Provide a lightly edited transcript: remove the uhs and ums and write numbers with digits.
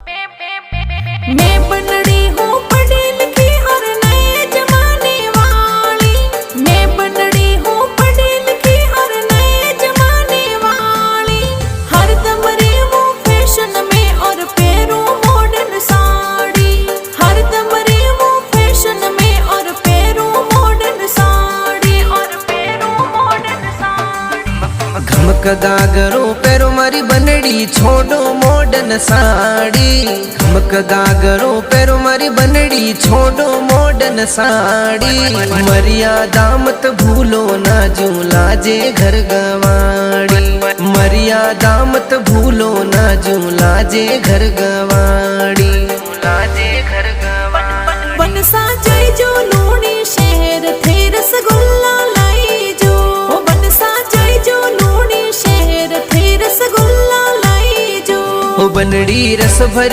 मैं बनड़ी हूँ पढ़ी लिखी और नए जमाने वाली। मैं बनड़ी हूँ पढ़ी लिखी और नए जमाने वाली। हरदम रहूं फैशन में और पहनूं मॉडर्न साड़ी। हरदम रहूं फैशन में और पहनूं मॉडर्न साड़ी और पहनूं मॉडर्न साड़ी। घमक गागरो पैरो मारी बनड़ी छोड़ो मॉडर्न साड़ी। घमक गागरो पैरो मारी बनड़ी छोड़ो मॉडर्न साड़ी। मर्यादा मत भूलो ना जू लाजे घर गवाड़ी। मर्यादा मत भूलो ना जू लाजे घर गवाड़ी। लाजे घर गवाड़ी। बनसा जय जो लूणी शहर थे रसगुल्ला लाई जो। बनसा जय जो लूणी शहर थे रसगुल्ला लाई जो। बनड़ी रस भरी